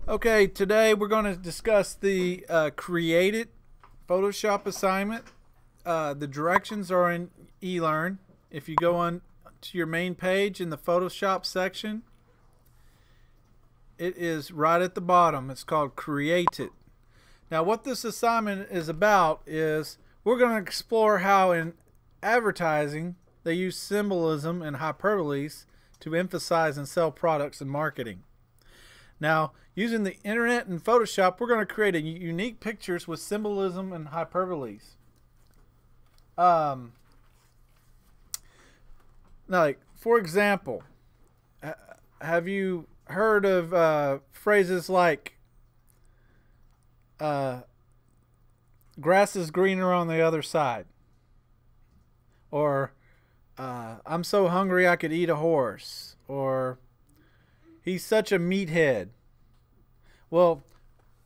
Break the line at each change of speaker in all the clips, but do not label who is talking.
Okay, today we're going to discuss the Create It Photoshop assignment. The directions are in eLearn. If you go on to your main page in the Photoshop section, it is right at the bottom. It's called Create It. Now what this assignment is about is we're going to explore how in advertising they use symbolism and hyperboles to emphasize and sell products in marketing. Now, using the internet and Photoshop, we're going to create unique pictures with symbolism and hyperboles. Like, for example, have you heard of phrases like grass is greener on the other side? Or I'm so hungry I could eat a horse. Or he's such a meathead. Well,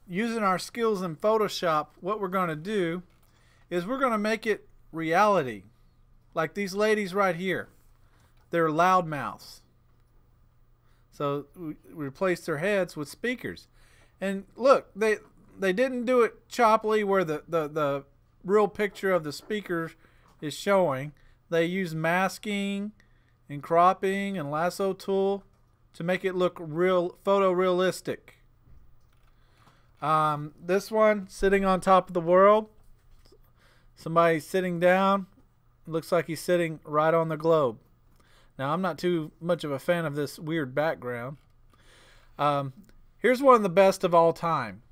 using our skills in Photoshop, what we're going to do is we're going to make it reality. Like these ladies right here. They're loudmouths. So we replace their heads with speakers. And look, they didn't do it choppily where the real picture of the speaker is showing. They use masking and cropping and lasso tool to make it look real photorealistic. This one sitting on top of the world. Somebody sitting down. Looks like he's sitting right on the globe. Now I'm not too much of a fan of this weird background. Here's one of the best of all time.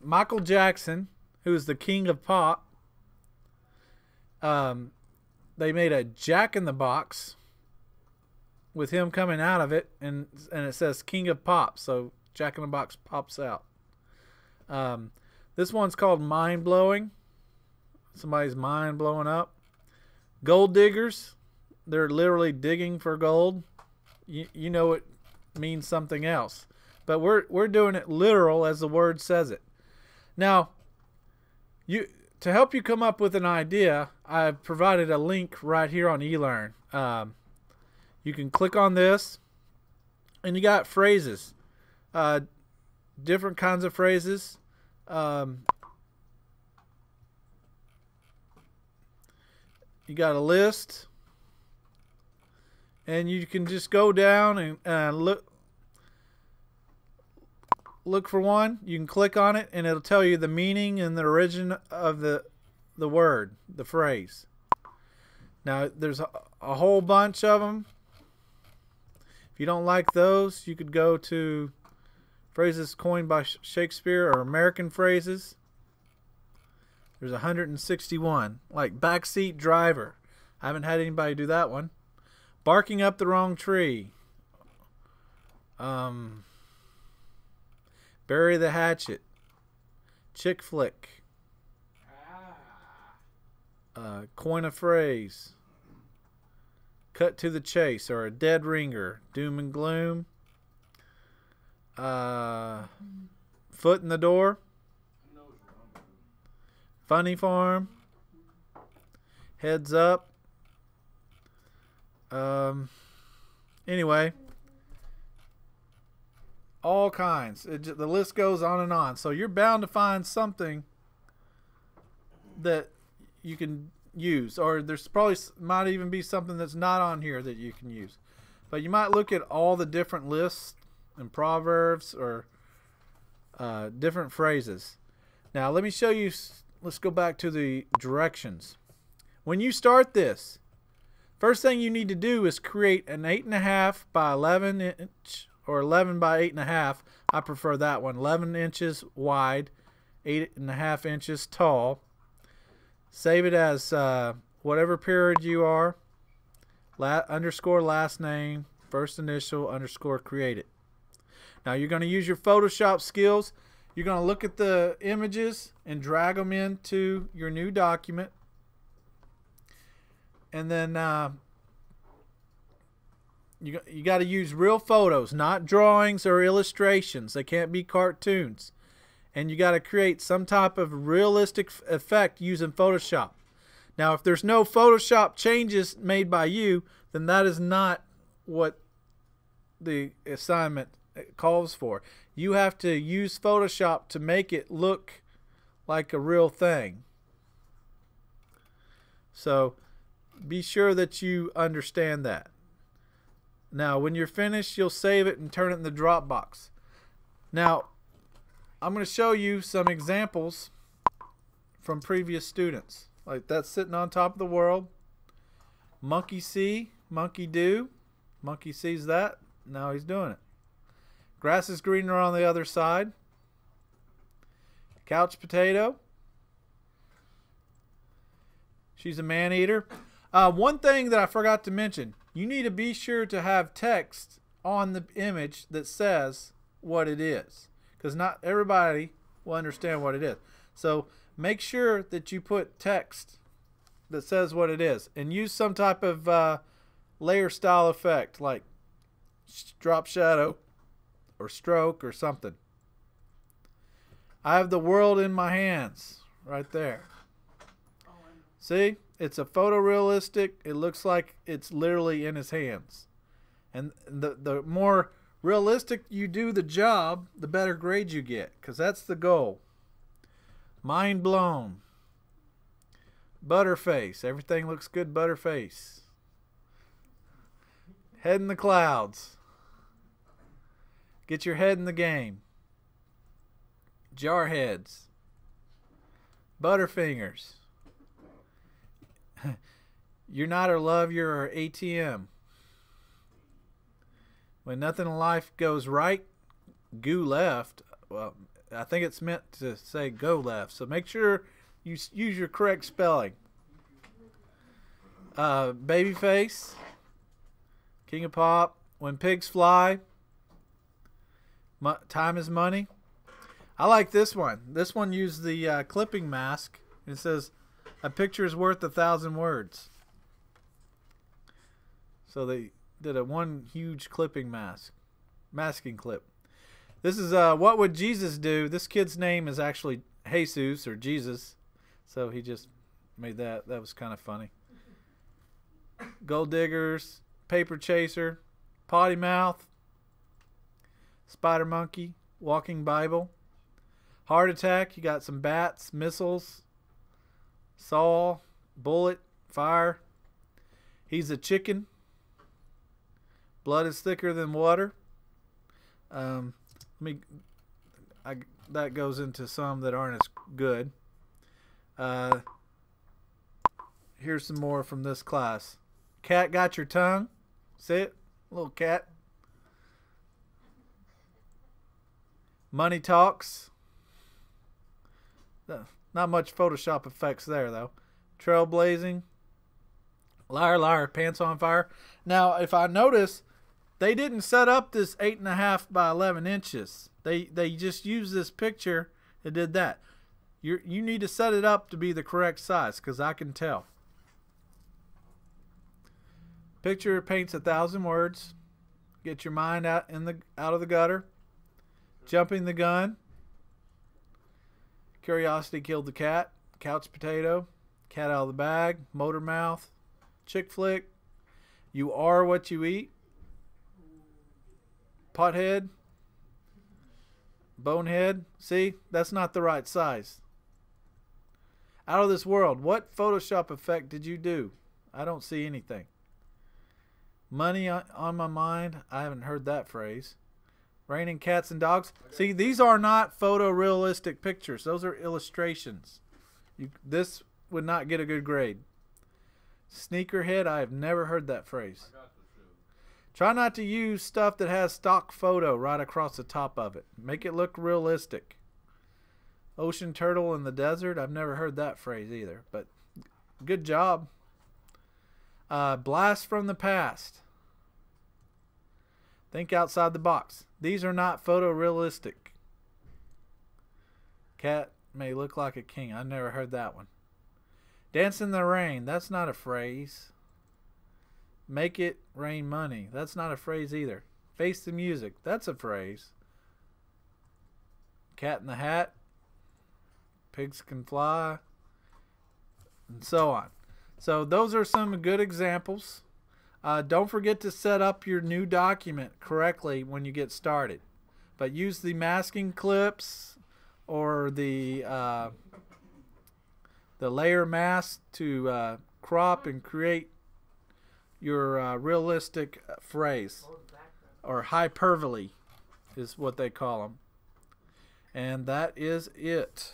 Michael Jackson, who is the king of pop. They made a Jack in the Box with him coming out of it, and it says King of Pop, so Jack in the Box pops out. This one's called Mind Blowing. Somebody's mind blowing up. Gold diggers. They're literally digging for gold. You know it means something else, but we're doing it literal as the word says it. Now, to help you come up with an idea, I've provided a link right here on eLearn. You can click on this, and you got phrases, different kinds of phrases. You got a list, and you can just go down and look for one. You can click on it, and it'll tell you the meaning and the origin of the word, the phrase. Now, there's a whole bunch of them. If you don't like those, you could go to phrases coined by Shakespeare or American phrases. There's 161. Like backseat driver. I haven't had anybody do that one. Barking up the wrong tree. Bury the hatchet. Chick flick. Coin a phrase. Cut to the chase, or a dead ringer. Doom and gloom. Foot in the door. Funny farm. Heads up. Anyway, all kinds. The list goes on and on. So you're bound to find something that you can use, or there's probably might even be something that's not on here that you can use. But you might look at all the different lists and proverbs or different phrases. Now let me show you. Let's go back to the directions. When you start this, first thing you need to do is create an 8.5 by 11 inch or 11 by 8.5. I prefer that one. 11 inches wide, 8.5 inches tall. Save it as whatever period you are. Underscore last name, first initial, underscore create it. Now you're going to use your Photoshop skills. You're going to look at the images and drag them into your new document. And then you got to use real photos, not drawings or illustrations. They can't be cartoons. And you got to create some type of realistic effect using Photoshop. Now, if there's no Photoshop changes made by you, then that is not what the assignment calls for. You have to use Photoshop to make it look like a real thing. So be sure that you understand that. Now, when you're finished, you'll save it and turn it in the Dropbox. Now, I'm going to show you some examples from previous students. Like that's sitting on top of the world. Monkey see, monkey do. Monkey sees that. Now he's doing it. Grass is greener on the other side. Couch potato. She's a man-eater. One thing that I forgot to mention, you need to be sure to have text on the image that says what it is, because not everybody will understand what it is. So make sure that you put text that says what it is, and use some type of layer style effect like drop shadow or stroke or something. I have the world in my hands right there. See, it's a photorealistic. It looks like it's literally in his hands. And the more realistic you do the job, the better grade you get, because that's the goal. Mind blown. Butterface. Everything looks good, butterface. Head in the clouds. Get your head in the game. Jarheads. Butterfingers. You're not our love, you're our ATM. When nothing in life goes right, go left. Well, I think it's meant to say go left. So make sure you use your correct spelling. Babyface. King of Pop. When pigs fly. Time is money. I like this one. This one used the clipping mask. It says, a picture is worth 1,000 words. So they did a one huge clipping masking clip. This is what would Jesus do? This kid's name is actually Jesus or Jesus. So he just made that. That was kind of funny. Gold diggers, paper chaser, potty mouth, spider monkey, walking Bible, heart attack. You got some bats, missiles, saw, bullet, fire. He's a chicken. Blood is thicker than water. That goes into some that aren't as good. Here's some more from this class. Cat got your tongue? Sit, little cat. Money talks. Not much Photoshop effects there though. Trailblazing. Liar, liar, pants on fire. Now, if I notice, they didn't set up this 8.5 by 11 inches. They just used this picture and did that. You need to set it up to be the correct size, because I can tell. Picture paints 1,000 words. Get your mind out of the gutter. Jumping the gun. Curiosity killed the cat. Couch potato. Cat out of the bag. Motor mouth. Chick flick. You are what you eat. Pothead. Bonehead. See, that's not the right size. Out of this world. What Photoshop effect did you do? I don't see anything. Money on my mind. I haven't heard that phrase. Raining cats and dogs. See, these are not photorealistic pictures. Those are illustrations. This would not get a good grade. Sneakerhead. I have never heard that phrase. Try not to use stuff that has stock photo right across the top of it. Make it look realistic. Ocean turtle in the desert. I've never heard that phrase either, but good job. Blast from the past. Think outside the box. These are not photorealistic. Cat may look like a king. I've never heard that one. Dance in the rain. That's not a phrase. Make it rain money. That's not a phrase either. Face the music. That's a phrase. Cat in the hat. Pigs can fly. And so on. So those are some good examples. Don't forget to set up your new document correctly when you get started. But use the masking clips or the layer mask to crop and create your realistic phrase, or hyperbole is what they call them. And that is it.